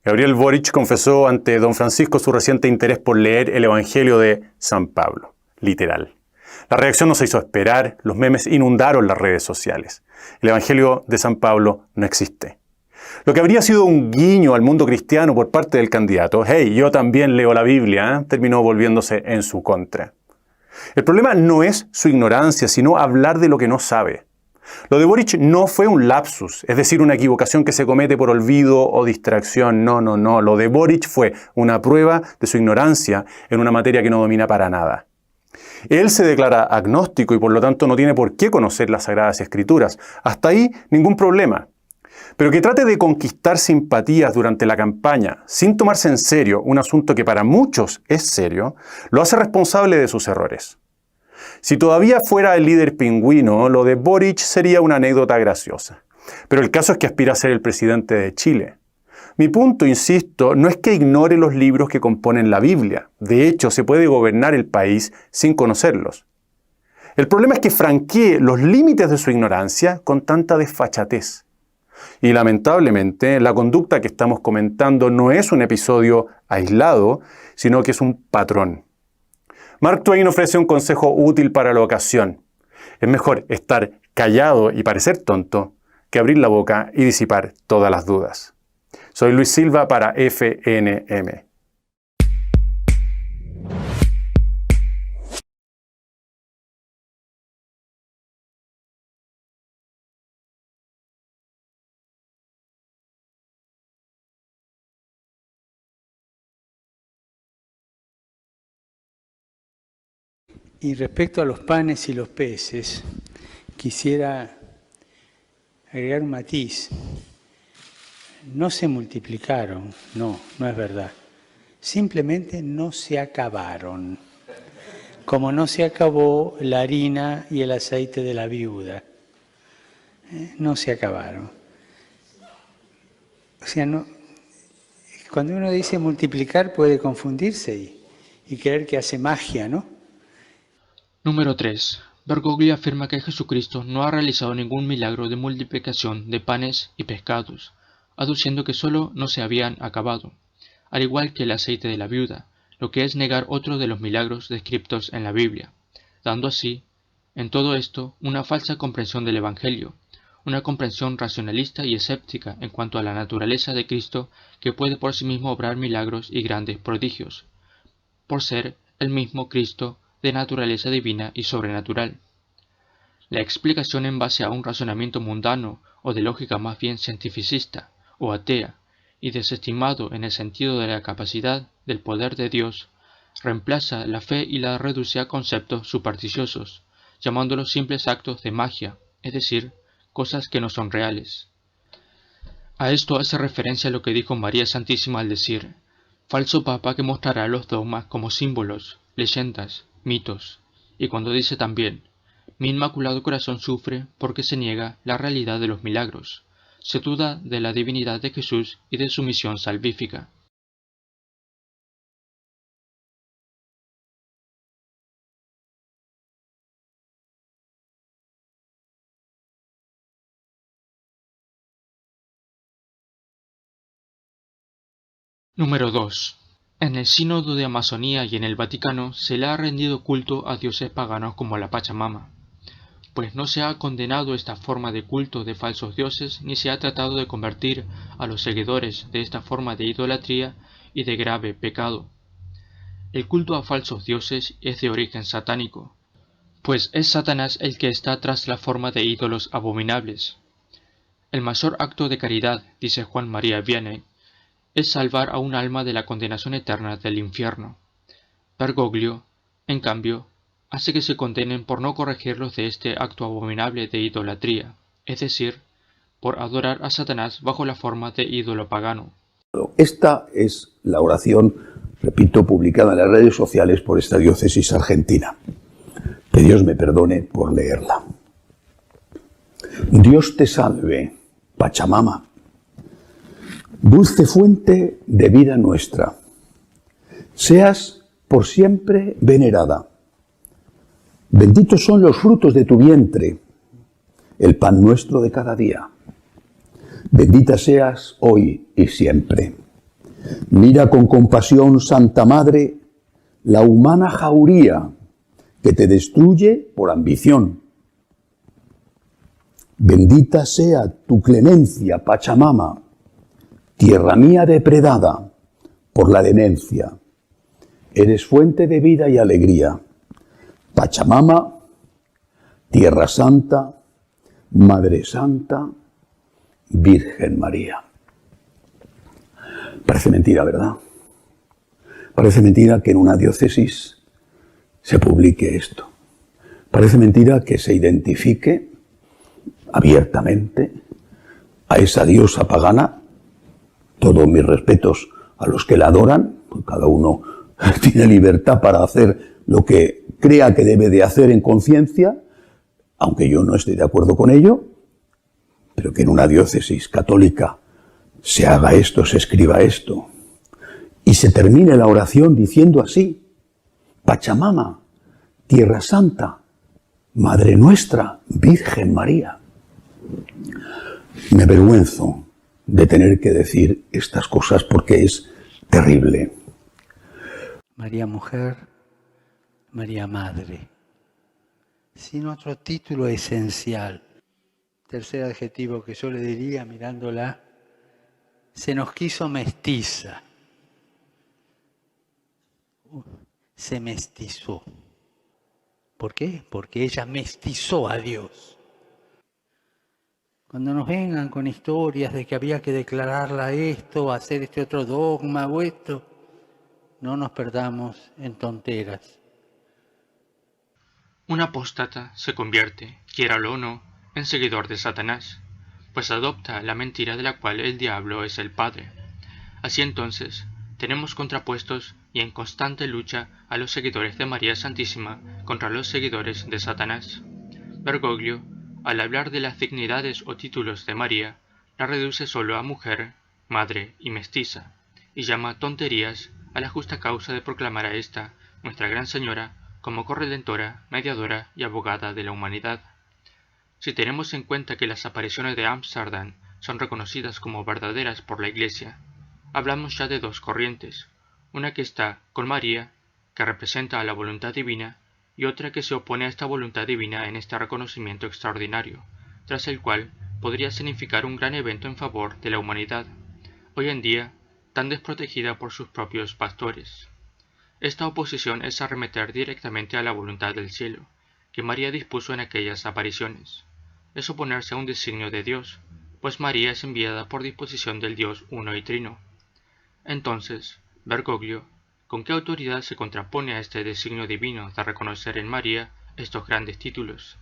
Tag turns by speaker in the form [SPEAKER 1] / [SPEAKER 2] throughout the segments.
[SPEAKER 1] Gabriel Boric confesó ante don Francisco su reciente interés por leer el Evangelio de San Pablo, literal. La reacción no se hizo esperar, los memes inundaron las redes sociales. El Evangelio de San Pablo no existe. Lo que habría sido un guiño al mundo cristiano por parte del candidato, hey, yo también leo la Biblia, terminó volviéndose en su contra. El problema no es su ignorancia, sino hablar de lo que no sabe. Lo de Boric no fue un lapsus, es decir, una equivocación que se comete por olvido o distracción. No. Lo de Boric fue una prueba de su ignorancia en una materia que no domina para nada. Él se declara agnóstico y por lo tanto no tiene por qué conocer las Sagradas Escrituras. Hasta ahí ningún problema. Pero que trate de conquistar simpatías durante la campaña sin tomarse en serio un asunto que para muchos es serio, lo hace responsable de sus errores. Si todavía fuera el líder pingüino, lo de Boric sería una anécdota graciosa. Pero el caso es que aspira a ser el presidente de Chile. Mi punto, insisto, no es que ignore los libros que componen la Biblia. De hecho, se puede gobernar el país sin conocerlos. El problema es que franquee los límites de su ignorancia con tanta desfachatez. Y lamentablemente, la conducta que estamos comentando no es un episodio aislado, sino que es un patrón. Mark Twain ofrece un consejo útil para la ocasión. Es mejor estar callado y parecer tonto que abrir la boca y disipar todas las dudas. Soy Luis Silva para FNM.
[SPEAKER 2] Y respecto a los panes y los peces, quisiera agregar un matiz. No se multiplicaron, no es verdad. Simplemente no se acabaron, como no se acabó la harina y el aceite de la viuda. No se acabaron. O sea, no, cuando uno dice multiplicar puede confundirse y creer que hace magia, ¿no?
[SPEAKER 3] Número 3. Bergoglio afirma que Jesucristo no ha realizado ningún milagro de multiplicación de panes y pescados, aduciendo que solo no se habían acabado, al igual que el aceite de la viuda, lo que es negar otro de los milagros descritos en la Biblia, dando así, en todo esto, una falsa comprensión del Evangelio, una comprensión racionalista y escéptica en cuanto a la naturaleza de Cristo que puede por sí mismo obrar milagros y grandes prodigios, por ser el mismo Cristo de naturaleza divina y sobrenatural. La explicación en base a un razonamiento mundano o de lógica más bien cientificista o atea y desestimado en el sentido de la capacidad del poder de Dios, reemplaza la fe y la reduce a conceptos supersticiosos, llamándolos simples actos de magia, es decir, cosas que no son reales. A esto hace referencia lo que dijo María Santísima al decir: falso papa que mostrará los dogmas como símbolos, leyendas, mitos, y cuando dice también: mi inmaculado corazón sufre porque se niega la realidad de los milagros, se duda de la divinidad de Jesús y de su misión salvífica. Número 2. En el Sínodo de Amazonía y en el Vaticano se le ha rendido culto a dioses paganos como la Pachamama, pues no se ha condenado esta forma de culto de falsos dioses ni se ha tratado de convertir a los seguidores de esta forma de idolatría y de grave pecado. El culto a falsos dioses es de origen satánico, pues es Satanás el que está tras la forma de ídolos abominables. El mayor acto de caridad, dice Juan María Vianney, es salvar a un alma de la condenación eterna del infierno. Bergoglio, en cambio, hace que se condenen por no corregirlos de este acto abominable de idolatría, es decir, por adorar a Satanás bajo la forma de ídolo pagano.
[SPEAKER 4] Esta es la oración, repito, publicada en las redes sociales por esta diócesis argentina. Que Dios me perdone por leerla. Dios te salve, Pachamama, dulce fuente de vida nuestra. Seas por siempre venerada. Benditos son los frutos de tu vientre, el pan nuestro de cada día. Bendita seas hoy y siempre. Mira con compasión, Santa Madre, la humana jauría que te destruye por ambición. Bendita sea tu clemencia, Pachamama, tierra mía depredada por la demencia. Eres fuente de vida y alegría. Pachamama, Tierra Santa, Madre Santa, Virgen María. Parece mentira, ¿verdad? Parece mentira que en una diócesis se publique esto. Parece mentira que se identifique abiertamente a esa diosa pagana. Todos mis respetos a los que la adoran, cada uno tiene libertad para hacer lo que crea que debe de hacer en conciencia, aunque yo no estoy de acuerdo con ello, pero que en una diócesis católica se haga esto, se escriba esto, y se termine la oración diciendo así: Pachamama, Tierra Santa, Madre nuestra, Virgen María. Me avergüenzo de tener que decir estas cosas porque es terrible.
[SPEAKER 2] María Mujer, María Madre. Sin otro título esencial. Tercer adjetivo que yo le diría mirándola: se nos quiso mestiza. Se mestizó. ¿Por qué? Porque ella mestizó a Dios. Cuando nos vengan con historias de que había que declararla esto, hacer este otro dogma o esto, no nos perdamos en tonteras.
[SPEAKER 3] Un apóstata se convierte, quiéralo o no, en seguidor de Satanás, pues adopta la mentira de la cual el diablo es el padre. Así entonces, tenemos contrapuestos y en constante lucha a los seguidores de María Santísima contra los seguidores de Satanás. Bergoglio, al hablar de las dignidades o títulos de María, la reduce solo a mujer, madre y mestiza, y llama tonterías a la justa causa de proclamar a esta, nuestra Gran Señora, como corredentora, mediadora y abogada de la humanidad. Si tenemos en cuenta que las apariciones de Ámsterdam son reconocidas como verdaderas por la Iglesia, hablamos ya de dos corrientes, una que está con María, que representa a la voluntad divina, y otra que se opone a esta voluntad divina en este reconocimiento extraordinario, tras el cual podría significar un gran evento en favor de la humanidad, hoy en día tan desprotegida por sus propios pastores. Esta oposición es arremeter directamente a la voluntad del cielo, que María dispuso en aquellas apariciones. Es oponerse a un designio de Dios, pues María es enviada por disposición del Dios uno y trino. Entonces, Bergoglio, ¿con qué autoridad se contrapone a este designio divino de reconocer en María estos grandes títulos?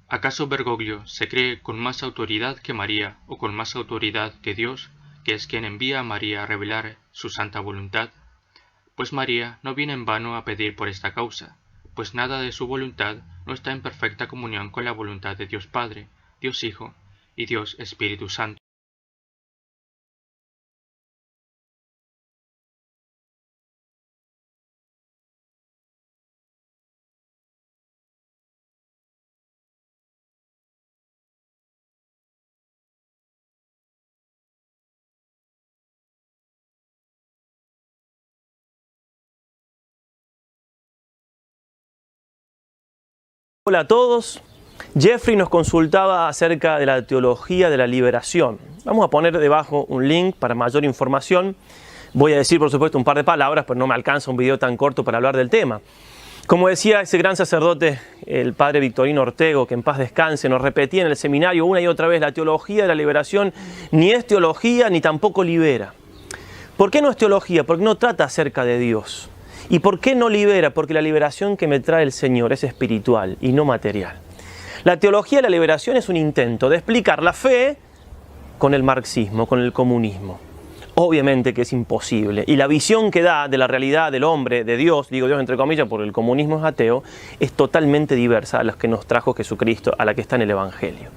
[SPEAKER 3] ¿Acaso Bergoglio se cree con más autoridad que María o con más autoridad que Dios, que es quien envía a María a revelar su santa voluntad? Pues María no viene en vano a pedir por esta causa, pues nada de su voluntad no está en perfecta comunión con la voluntad de Dios Padre, Dios Hijo y Dios Espíritu Santo.
[SPEAKER 5] Hola a todos. Jeffrey nos consultaba acerca de la teología de la liberación. Vamos a poner debajo un link para mayor información. Voy a decir, por supuesto, un par de palabras, pero no me alcanza un video tan corto para hablar del tema. Como decía ese gran sacerdote, el padre Victorino Ortego, que en paz descanse, nos repetía en el seminario una y otra vez: la teología de la liberación ni es teología ni tampoco libera. ¿Por qué no es teología? Porque no trata acerca de Dios. ¿Y por qué no libera? Porque la liberación que me trae el Señor es espiritual y no material. La teología de la liberación es un intento de explicar la fe con el marxismo, con el comunismo. Obviamente que es imposible. Y la visión que da de la realidad del hombre, de Dios, digo Dios entre comillas porque el comunismo es ateo, es totalmente diversa a la que nos trajo Jesucristo, a la que está en el Evangelio.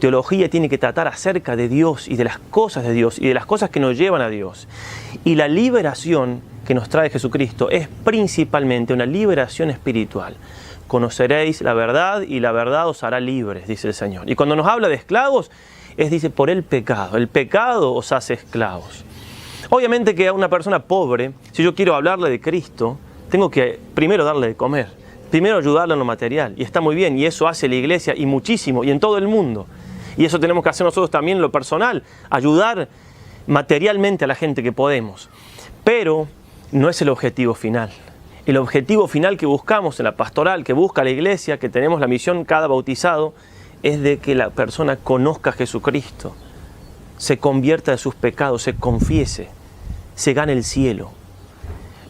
[SPEAKER 5] Teología tiene que tratar acerca de Dios y de las cosas de Dios y de las cosas que nos llevan a Dios. Y la liberación que nos trae Jesucristo es principalmente una liberación espiritual. Conoceréis la verdad y la verdad os hará libres, dice el Señor. Y cuando nos habla de esclavos, dice por el pecado os hace esclavos. Obviamente que a una persona pobre, si yo quiero hablarle de Cristo, tengo que primero darle de comer, primero ayudarle en lo material, y está muy bien, y eso hace la iglesia, y muchísimo, y en todo el mundo. Y eso tenemos que hacer nosotros también en lo personal, ayudar materialmente a la gente que podemos. Pero no es el objetivo final. El objetivo final que buscamos en la pastoral, que busca la iglesia, que tenemos la misión cada bautizado, es de que la persona conozca a Jesucristo, se convierta de sus pecados, se confiese, se gane el cielo.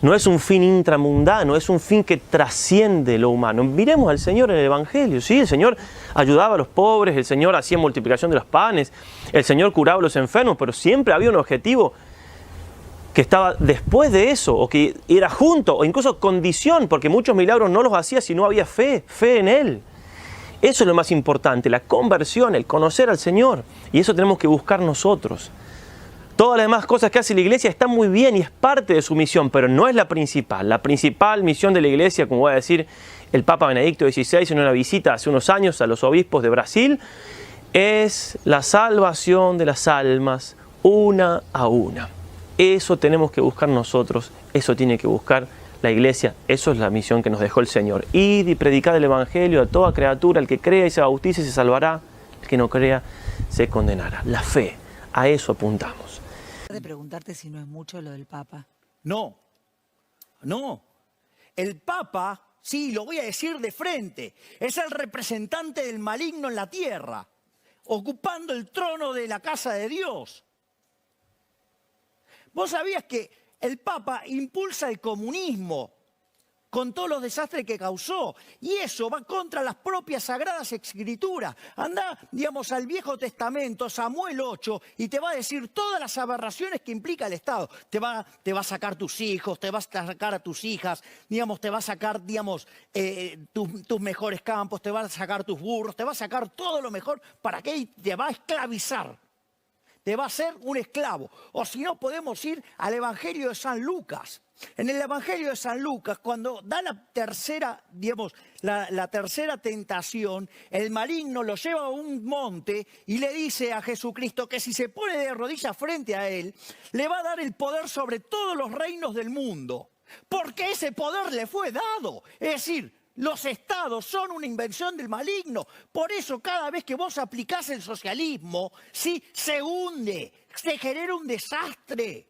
[SPEAKER 5] No es un fin intramundano, es un fin que trasciende lo humano. Miremos al Señor en el Evangelio, ¿sí? El Señor ayudaba a los pobres, el Señor hacía multiplicación de los panes, el Señor curaba a los enfermos, pero siempre había un objetivo que estaba después de eso, o que era junto, o incluso condición, porque muchos milagros no los hacía si no había fe en Él. Eso es lo más importante, la conversión, el conocer al Señor. Y eso tenemos que buscar nosotros. Todas las demás cosas que hace la iglesia están muy bien y es parte de su misión, pero no es la principal. La principal misión de la iglesia, como voy a decir el Papa Benedicto XVI en una visita hace unos años a los obispos de Brasil, es la salvación de las almas una a una. Eso tenemos que buscar nosotros, eso tiene que buscar la iglesia, eso es la misión que nos dejó el Señor. Id y predicad el Evangelio a toda criatura, el que crea y se bautice se salvará, el que no crea se condenará. La fe, a eso apuntamos.
[SPEAKER 6] De preguntarte si no es mucho lo del Papa.
[SPEAKER 7] No. El Papa, sí, lo voy a decir de frente, es el representante del maligno en la tierra, ocupando el trono de la casa de Dios. ¿Vos sabías que el Papa impulsa el comunismo con todos los desastres que causó? Y eso va contra las propias Sagradas Escrituras. Andá, digamos, al Viejo Testamento, Samuel 8, y te va a decir todas las aberraciones que implica el Estado. Te va a sacar tus hijos, te va a sacar a tus hijas, digamos, te va a sacar, digamos, tus mejores campos, te va a sacar tus burros, te va a sacar todo lo mejor. ¿Para qué? Te va a esclavizar. Te va a ser un esclavo. O si no, podemos ir al Evangelio de San Lucas. En el Evangelio de San Lucas, cuando da la tercera, digamos, la tercera tentación, el maligno lo lleva a un monte y le dice a Jesucristo que si se pone de rodillas frente a él, le va a dar el poder sobre todos los reinos del mundo. Porque ese poder le fue dado. Es decir, los estados son una invención del maligno. Por eso cada vez que vos aplicás el socialismo, ¿sí?, se hunde, se genera un desastre.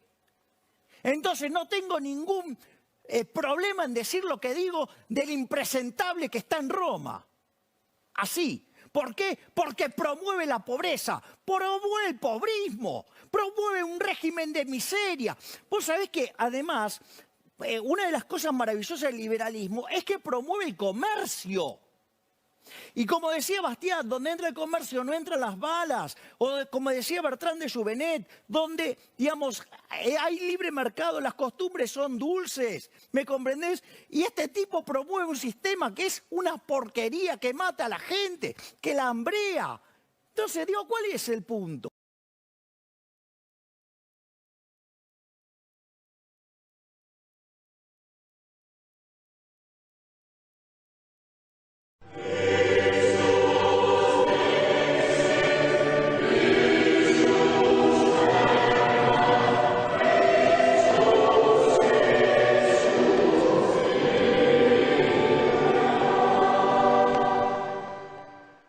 [SPEAKER 7] Entonces no tengo ningún problema en decir lo que digo del impresentable que está en Roma. Así. ¿Por qué? Porque promueve la pobreza, promueve el pobrismo, promueve un régimen de miseria. Vos sabés que además una de las cosas maravillosas del liberalismo es que promueve el comercio. Y como decía Bastiat, donde entra el comercio no entran las balas. O como decía Bertrand de Juvenet, donde, digamos, hay libre mercado, las costumbres son dulces. ¿Me comprendés? Y este tipo promueve un sistema que es una porquería, que mata a la gente, que la hambrea. Entonces, digo, ¿cuál es el punto?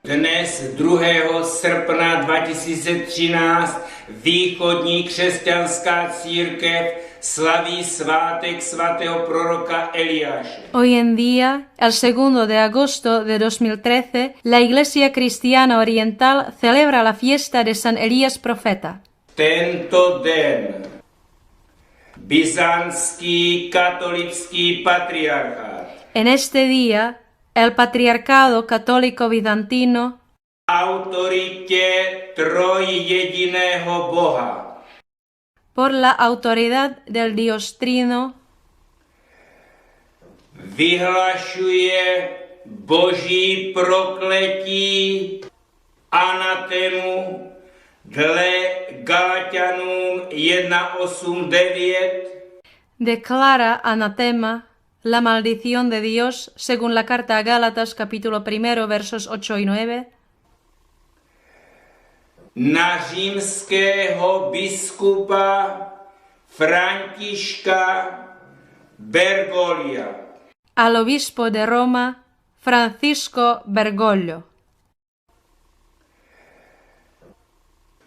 [SPEAKER 8] Dnes 2. srpna 2013 východní křesťanská církev slaví svátek svatého proroka Eliáše.
[SPEAKER 9] Hoy en día, el 2 de agosto de 2013, la Iglesia Cristiana Oriental celebra la fiesta de San Elías Profeta.
[SPEAKER 8] Tento den byzantský katolický patriarchát
[SPEAKER 9] En este día, el Patriarcado Católico Bizantino
[SPEAKER 8] autoritě trojjediného Boha
[SPEAKER 9] por la autoridad del Dios Trino
[SPEAKER 8] vyhlašuje boží prokletí anatému dle Galatianům 1:8-9.
[SPEAKER 9] declara anatema la maldición de Dios según la carta a Gálatas capítulo 1 versos 8 y 9.
[SPEAKER 8] Na římského biskupa Františka Bergoglio.
[SPEAKER 9] Al obispo de Roma, Francisco Bergoglio.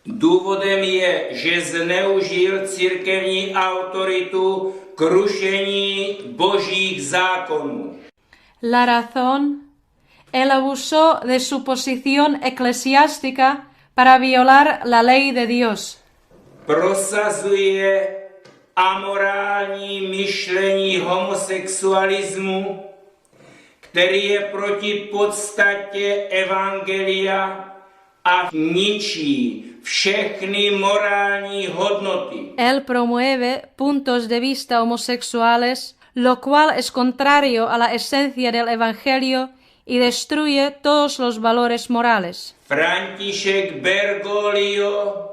[SPEAKER 8] Důvodem je, že zneužil církevní autoritu k rušení božích zákonů.
[SPEAKER 9] La razón, él abusó de su posición eclesiástica para violar la ley de Dios.
[SPEAKER 8] Prosazuje amorální myšlení homosexualismu, který je proti podstatě evangelia a ničí všechny morální hodnoty.
[SPEAKER 9] Él promueve puntos de vista homosexuales, lo cual es contrario a la esencia del Evangelio y destruye todos los valores morales.
[SPEAKER 8] František Bergoglio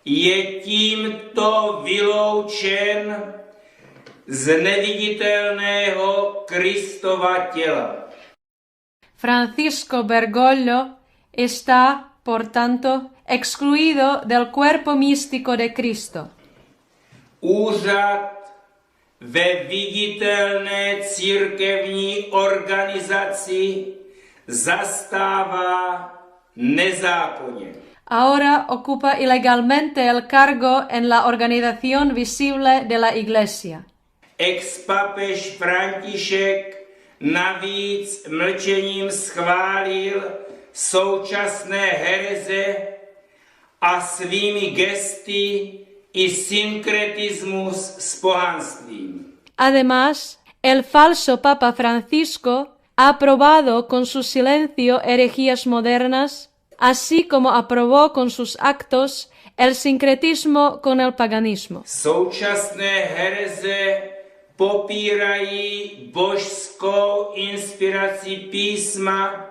[SPEAKER 8] je tímto vyloučen z neviditelného Kristova těla.
[SPEAKER 9] Francisco Bergoglio está, por tanto, excluido del cuerpo místico de Cristo.
[SPEAKER 8] Úřad ve viditelné církevní organizaci zastává nezákonně.
[SPEAKER 9] Ahora ocupa ilegalmente el cargo en la organización visible de la Iglesia.
[SPEAKER 8] Ex-papež František navíc mlčením schválil současné hereze a svými gesty i synkretismus s pohanstvím.
[SPEAKER 9] Además, el falso Papa Francisco ha aprobado con su silencio herejías modernas, así como aprobó con sus actos el sincretismo con el paganismo.
[SPEAKER 8] Současné hereze popírají božskou inspiraci písma,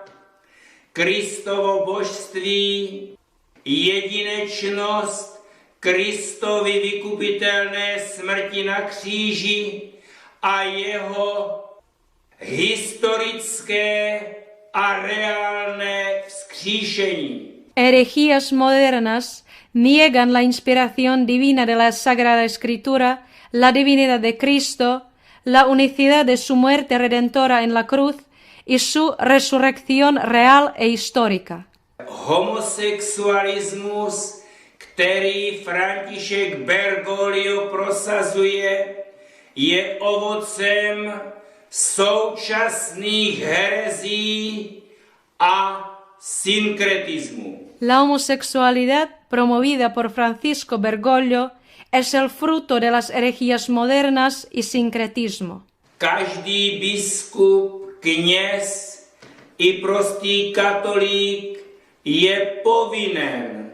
[SPEAKER 8] Kristovo božství, jedinečnost Kristovy vykupitelné smrti na kříži a jeho historické a reálné vzkříšení.
[SPEAKER 9] Herejías modernas niegan la inspiración divina de la Sagrada Escritura, la divinidad de Cristo, la unicidad de su muerte redentora en la cruz y su resurrección real e histórica.
[SPEAKER 8] Homosexualismus, který František Bergoglio prosazuje, je ovocem současných herezí a synkretismu.
[SPEAKER 9] La homosexualidad promovida por Francisco Bergoglio es el fruto de las herejías modernas y sincretismo.
[SPEAKER 8] Každý biskup, kněz i prostý katolík je povinen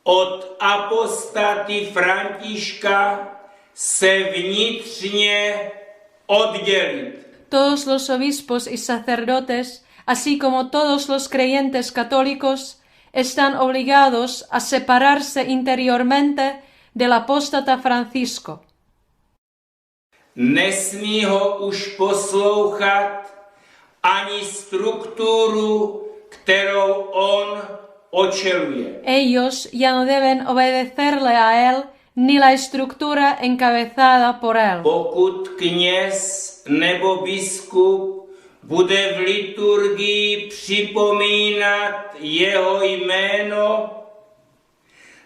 [SPEAKER 8] od apostaty Františka se vnitřně oddělit.
[SPEAKER 9] Todos los obispos y sacerdotes, así como todos los creyentes católicos, están obligados a separarse interiormente del apóstata Francisco.
[SPEAKER 8] Nesmí ho už poslouchat ani strukturu, kterou on očeluje.
[SPEAKER 9] Ellos ya no deben obedecerle a él ni la estructura encabezada por él.
[SPEAKER 8] Pokud kněz nebo biskup bude v liturgii připomínat jeho jméno,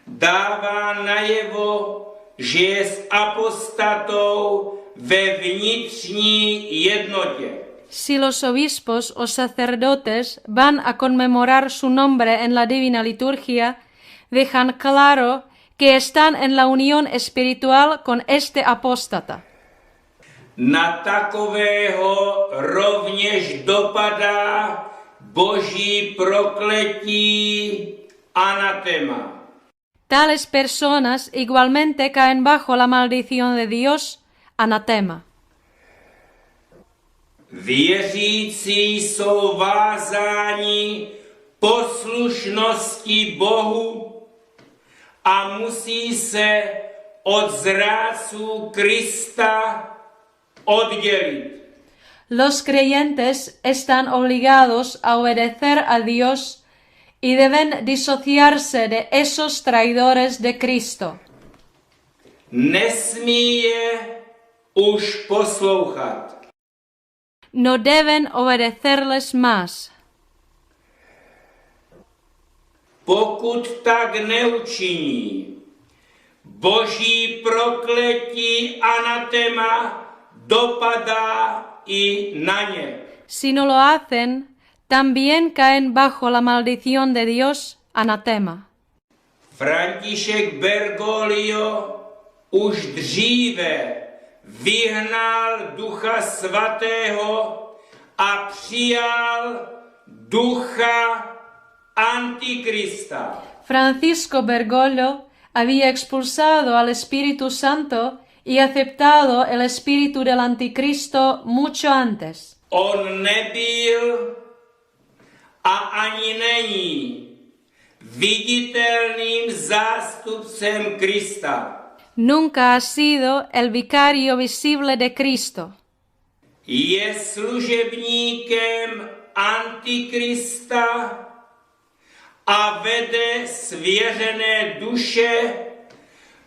[SPEAKER 8] dává najevo, že je s apostatou ve vnitřní jednotě.
[SPEAKER 9] Si los obispos o sacerdotes van a conmemorar su nombre en la divina liturgia, dejan claro que están en la unión espiritual con este apóstata.
[SPEAKER 8] Na takového rovněž dopadá boží prokletí anatema.
[SPEAKER 9] Tales personas igualmente caen bajo la maldición de Dios, anatema.
[SPEAKER 8] Věřící jsou vázáni poslušností Bohu a musí se od zrádců Krista oddělit.
[SPEAKER 9] Los creyentes están obligados a obedecer a Dios y deben disociarse de esos traidores de Cristo.
[SPEAKER 8] nesmí je už poslouchat.
[SPEAKER 9] No deben obedecerles más.
[SPEAKER 8] Pokud tak neučiní, boží prokletí anatema dopadá i na ně.
[SPEAKER 9] Si no lo hacen, también caen bajo la maldición de Dios, anatema.
[SPEAKER 8] František Bergoglio už dříve vyhnal Ducha Svatého a přijal ducha Antikrista.
[SPEAKER 9] Francisco Bergoglio había expulsado al Espíritu Santo y aceptado el espíritu del Anticristo mucho antes.
[SPEAKER 8] On nebyl a ani není viditelným zástupcem Krista.
[SPEAKER 9] Nunca ha sido el vicario visible de Cristo.
[SPEAKER 8] Je služebníkem Antikrista a vede svěřené duše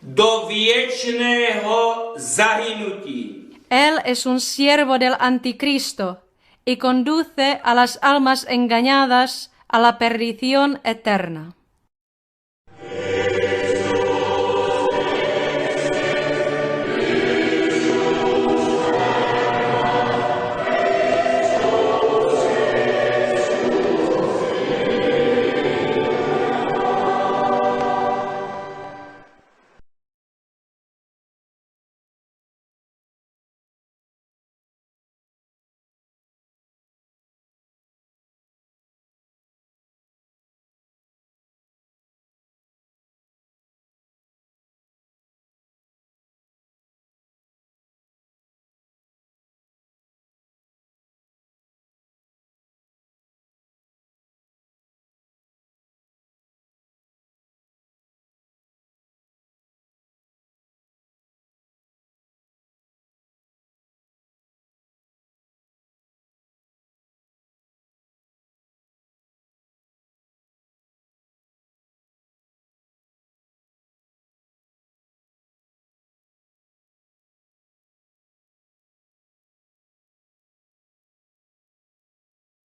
[SPEAKER 8] do věčného zahynutí.
[SPEAKER 9] Él es un siervo del Anticristo y conduce a las almas engañadas a la perdición eterna.